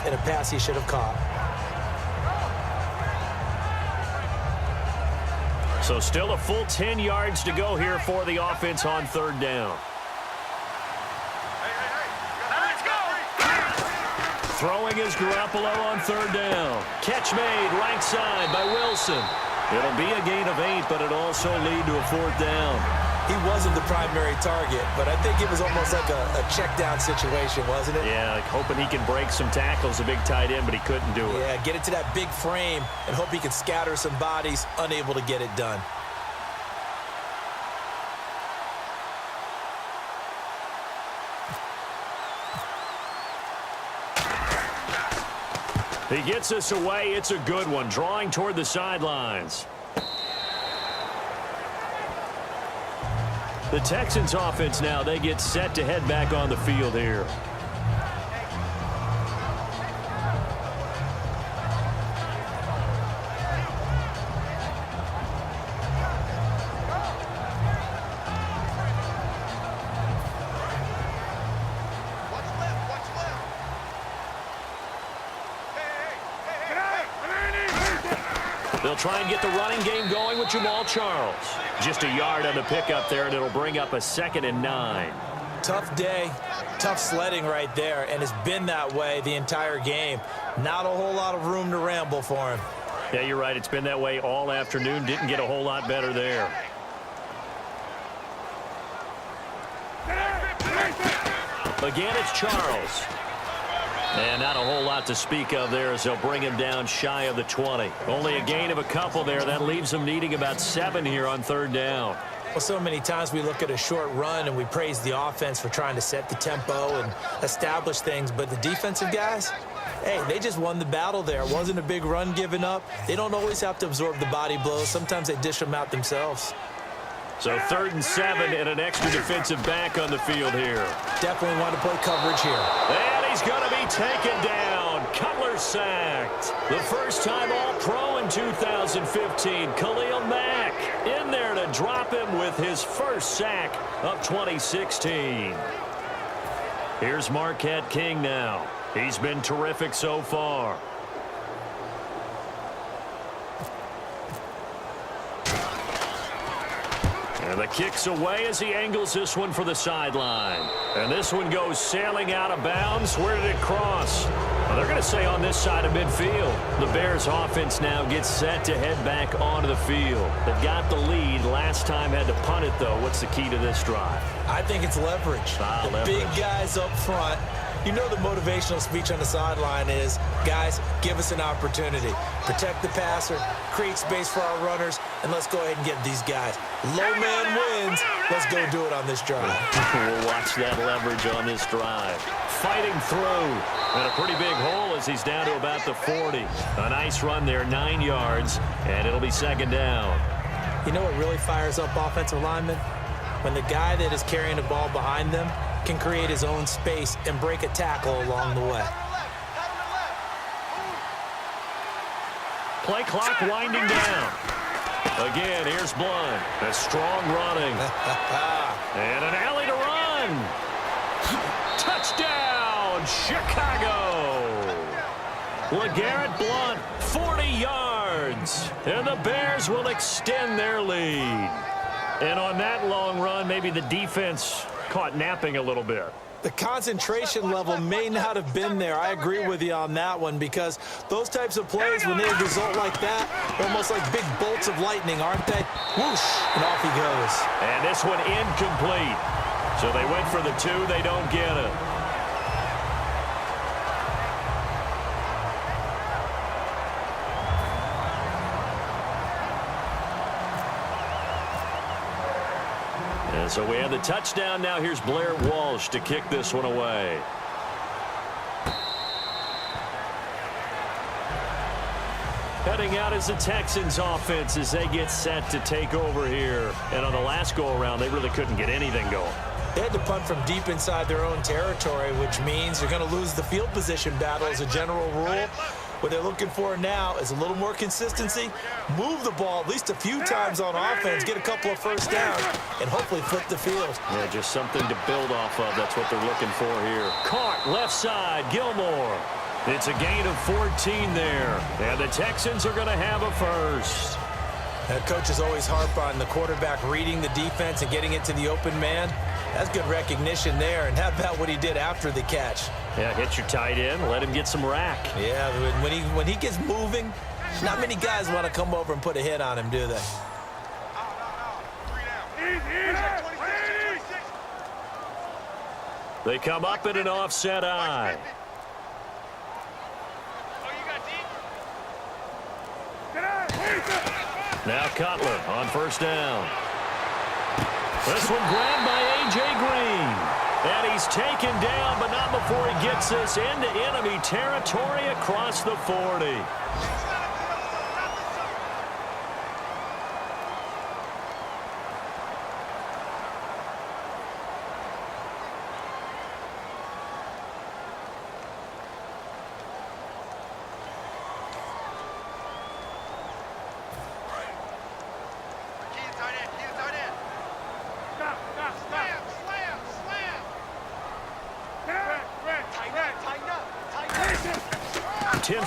himself in a pass he should have caught. So still a full 10 yards to go here for the offense on third down. Throwing is Garoppolo on third down. Catch made right side by Wilson. It'll be a gain of 8, but it'll also lead to a fourth down. He wasn't the primary target, but I think it was almost like a check down situation, wasn't it? Yeah, like hoping he can break some tackles, a big tight end, but he couldn't do it. Yeah, get it to that big frame and hope he can scatter some bodies, unable to get it done. He gets us away. It's a good one. Drawing toward the sidelines. The Texans offense now, they get set to head back on the field here. They'll try and get the running game going with Jamal Charles. Just a yard on the pickup there, and it'll bring up a 2nd and 9. Tough day, tough sledding right there, and it's been that way the entire game. Not a whole lot of room to ramble for him. Yeah, you're right. It's been that way all afternoon. Didn't get a whole lot better there. Again, it's Charles. And not a whole lot to speak of there as they'll bring him down shy of the 20. Only a gain of a couple there. That leaves them needing about 7 here on third down. Well, so many times we look at a short run and we praise the offense for trying to set the tempo and establish things. But the defensive guys, hey, they just won the battle there. It wasn't a big run given up. They don't always have to absorb the body blows. Sometimes they dish them out themselves. So 3rd and 7 and an extra defensive back on the field here. Definitely want to play coverage here. And he's going to be taken down. Cutler sacked. The first time All-Pro in 2015. Khalil Mack in there to drop him with his first sack of 2016. Here's Marquette King now. He's been terrific so far. And the kick's away as he angles this one for the sideline. And this one goes sailing out of bounds. Where did it cross? Well, they're going to say on this side of midfield. The Bears offense now gets set to head back onto the field. They've got the lead. Last time had to punt it, though. What's the key to this drive? I think it's leverage. The big guys up front. You know the motivational speech on the sideline is, guys, give us an opportunity. Protect the passer, create space for our runners, and let's go ahead and get these guys. Low man wins. Let's go do it on this drive. We'll watch that leverage on this drive. Fighting through. And a pretty big hole as he's down to about the 40. A nice run there, 9 yards, and it'll be 2nd down. You know what really fires up offensive linemen? When the guy that is carrying the ball behind them can create his own space and break a tackle along the way. Play clock winding down. Again, here's Blunt. A strong running. And an alley to run. Touchdown, Chicago. LeGarrette Blunt, 40 yards. And the Bears will extend their lead. And on that long run, maybe the defense caught napping a little bit. The concentration level may not have been there. I agree with you on that one because those types of plays, when they result like that, are almost like big bolts of lightning, aren't they? Whoosh, and off he goes. And this one incomplete. So they went for the 2. They don't get it. And so we have the touchdown. Now here's Blair Walsh to kick this one away. Heading out is the Texans offense as they get set to take over here. And on the last go-around, they really couldn't get anything going. They had to punt from deep inside their own territory, which means you're going to lose the field position battle as a general rule. What they're looking for now is a little more consistency, move the ball at least a few times on offense, get a couple of first downs, and hopefully flip the field. Yeah, just something to build off of. That's what they're looking for here. Caught left side, Gilmore. It's a gain of 14 there, and the Texans are going to have a first. Coaches always harp on the quarterback reading the defense and getting it to the open man. That's good recognition there. And how about what he did after the catch? Yeah, hit your tight end, let him get some rack. Yeah, when he gets moving, not many guys want to come over and put a hit on him, do they? They come up in an offset eye. Now Cutler on first down. This one grabbed by A.J. Green. And he's taken down, but not before he gets this into enemy territory across the 40.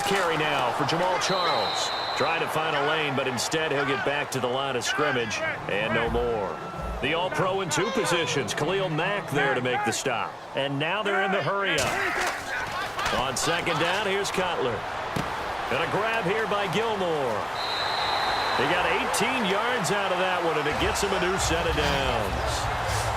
Carry now for Jamal Charles. Trying to find a lane, but instead he'll get back to the line of scrimmage and no more. The All-Pro in two positions. Khalil Mack there to make the stop. And now they're in the hurry-up. On second down, here's Cutler. And a grab here by Gilmore. He got 18 yards out of that one, and it gets him a new set of downs.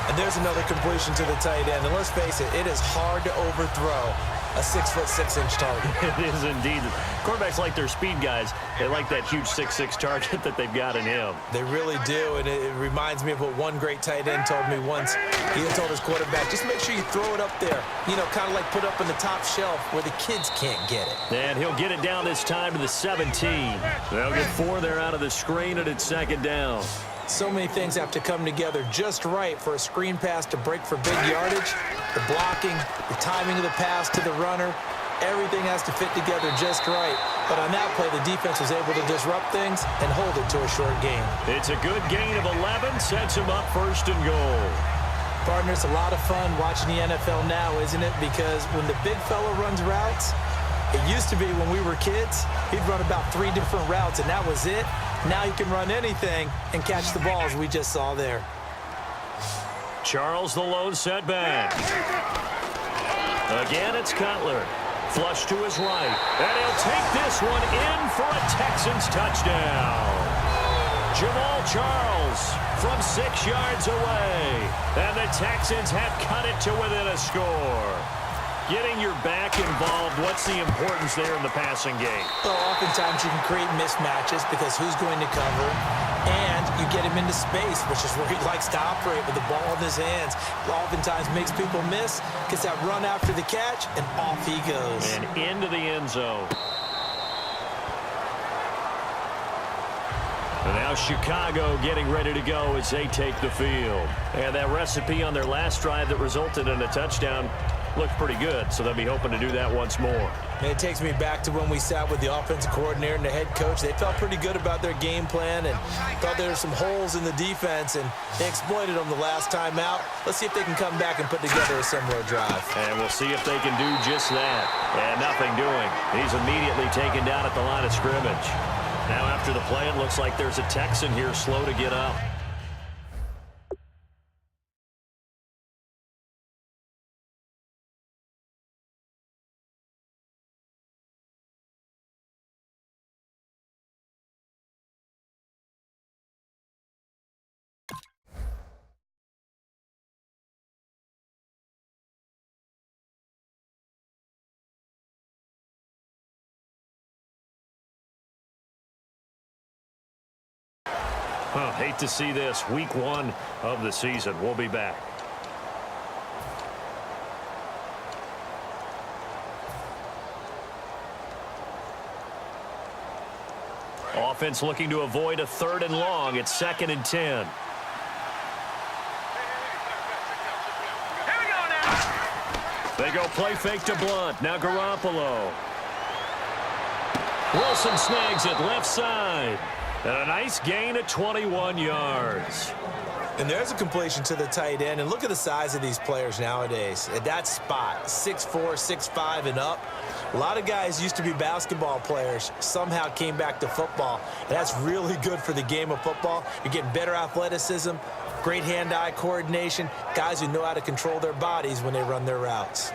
And there's another completion to the tight end. And let's face it, it is hard to overthrow a 6'6" target. It is indeed. Quarterbacks like their speed guys. They like that huge 6'6" target that they've got in him. They really do, and it reminds me of what one great tight end told me once. He told his quarterback, just make sure you throw it up there. You know, kind of like put up in the top shelf where the kids can't get it. And he'll get it down this time to the 17. They'll get 4 there out of the screen, and it's second down. So many things have to come together just right for a screen pass to break for big yardage. The blocking, the timing of the pass to the runner, everything has to fit together just right. But on that play, the defense was able to disrupt things and hold it to a short gain. It's a good gain of 11, sets him up first and goal. Partner, it's a lot of fun watching the NFL now, isn't it? Because when the big fella runs routes, it used to be when we were kids, he'd run about 3 different routes, and that was it. Now he can run anything and catch the balls we just saw there. Charles the lone setback. Again, it's Cutler. Flush to his right. And he'll take this one in for a Texans touchdown. Jamal Charles from 6 yards away. And the Texans have cut it to within a score. Getting your back involved, what's the importance there in the passing game? Well, oftentimes you can create mismatches because who's going to cover, and you get him into space, which is where he likes to operate with the ball in his hands. Oftentimes makes people miss, gets that run after the catch, and off he goes. And into the end zone. And now Chicago getting ready to go as they take the field. And that recipe on their last drive that resulted in a touchdown looked pretty good, so they'll be hoping to do that once more. And it takes me back to when we sat with the offensive coordinator and the head coach. They felt pretty good about their game plan and thought there were some holes in the defense, and they exploited them the last time out. Let's see if they can come back and put together a similar drive. And we'll see if they can do just that. And nothing doing. He's immediately taken down at the line of scrimmage. Now after the play, it looks like there's a Texan here slow to get up. Oh, hate to see this. Week 1 of the season. We'll be back. Offense looking to avoid a 3rd and long. It's 2nd and 10. They go play fake to Blunt. Now Garoppolo. Wilson snags it left side. And a nice gain of 21 yards. And there's a completion to the tight end. And look at the size of these players nowadays. At that spot, 6'4", 6'5", and up. A lot of guys used to be basketball players, somehow came back to football. And that's really good for the game of football. You're getting better athleticism, great hand-eye coordination, guys who know how to control their bodies when they run their routes.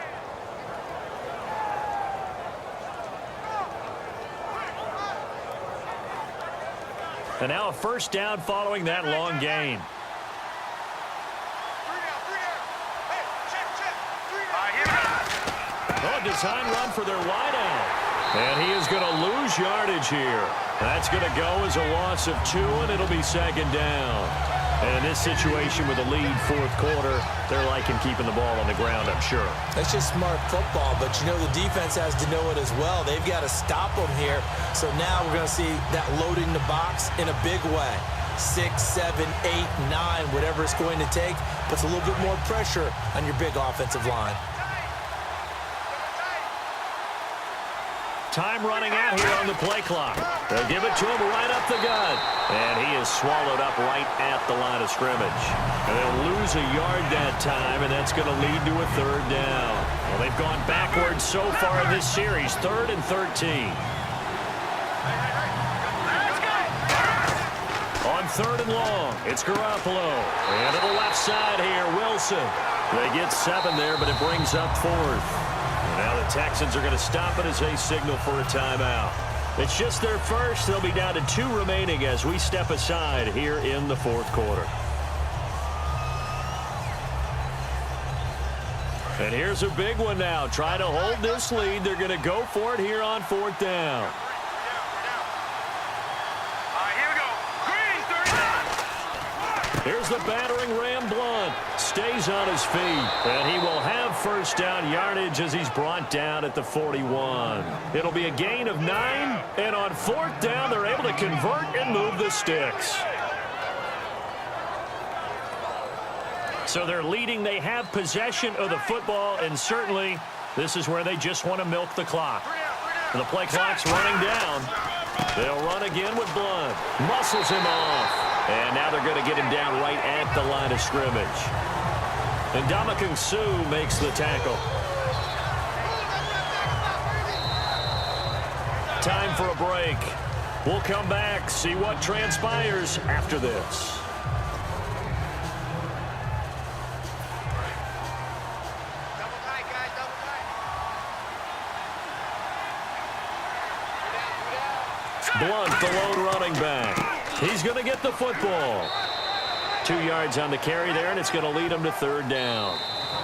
And now a first down following that long gain. Oh, design run for their wideout. And he is going to lose yardage here. That's going to go as a loss of 2, and it'll be second down. And in this situation with a lead fourth quarter, they're liking keeping the ball on the ground, I'm sure. That's just smart football, but you know the defense has to know it as well. They've got to stop them here. So now we're going to see that loading the box in a big way. 6, 7, 8, 9, whatever it's going to take, puts a little bit more pressure on your big offensive line. Time running out here on the play clock. They'll give it to him right up the gut. And he is swallowed up right at the line of scrimmage. And they'll lose a yard that time, and that's going to lead to a third down. Well, they've gone backwards so far in this series, 3rd and 13. On 3rd and long, it's Garoppolo. And to the left side here, Wilson. They get 7 there, but it brings up 4th. Now the Texans are going to stop it as they signal for a timeout. It's just their first. They'll be down to 2 remaining as we step aside here in the fourth quarter. And here's a big one now. Trying to hold this lead. They're going to go for it here on 4th down. Here's the battering Ram Blunt. Stays on his feet. And he will have first down yardage as he's brought down at the 41. It'll be a gain of 9. And on 4th down, they're able to convert and move the sticks. So they're leading. They have possession of the football. And certainly, this is where they just want to milk the clock. The play clock's running down. They'll run again with Blunt. Muscles him off. And now they're going to get him down right at the line of scrimmage. And Ndamukong Suh makes the tackle. Time for a break. We'll come back, see what transpires after this. Blunt, the lone running back. He's going to get the football. 2 yards on the carry there, and it's going to lead him to 3rd down.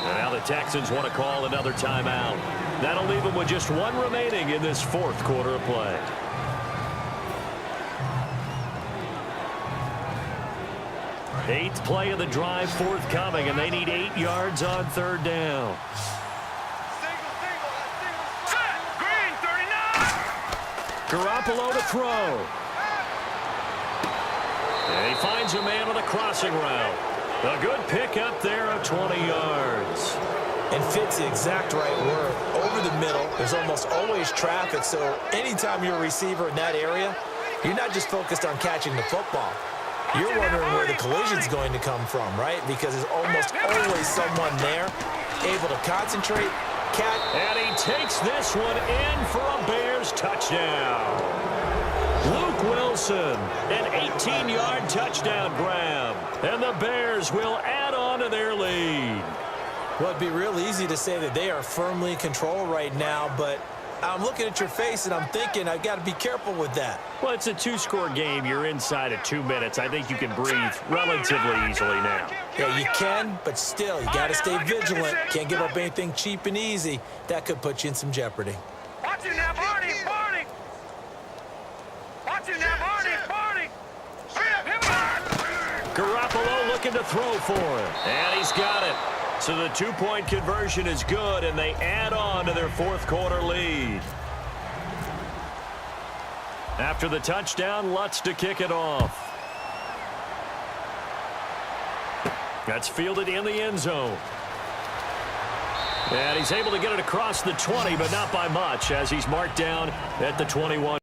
And now the Texans want to call another timeout. That'll leave them with just 1 remaining in this fourth quarter of play. Eighth play of the drive forthcoming, and they need 8 yards on 3rd down. Garoppolo to throw. And he finds a man on the crossing route. A good pick up there of 20 yards. And fits the exact right word. Over the middle, there's almost always traffic, so anytime you're a receiver in that area, you're not just focused on catching the football. You're wondering where the collision's going to come from, right? Because there's almost always someone there able to concentrate, catch. And he takes this one in for a Bears touchdown. Luke Wilson, an 18-yard touchdown grab. And the Bears will add on to their lead. Well, it'd be real easy to say that they are firmly in control right now, but I'm looking at your face and I'm thinking I've got to be careful with that. Well, it's a 2-score game. You're inside of 2 minutes. I think you can breathe relatively easily now. Yeah, you can, but still, you got to stay vigilant. Can't give up anything cheap and easy. That could put you in some jeopardy. Watch it now, Barney! Watch it now, Barney! Garoppolo looking to throw for it. And he's got it. So the 2-point conversion is good, and they add on to their fourth quarter lead. After the touchdown, Lutz to kick it off. That's fielded in the end zone. And he's able to get it across the 20, but not by much, as he's marked down at the 21.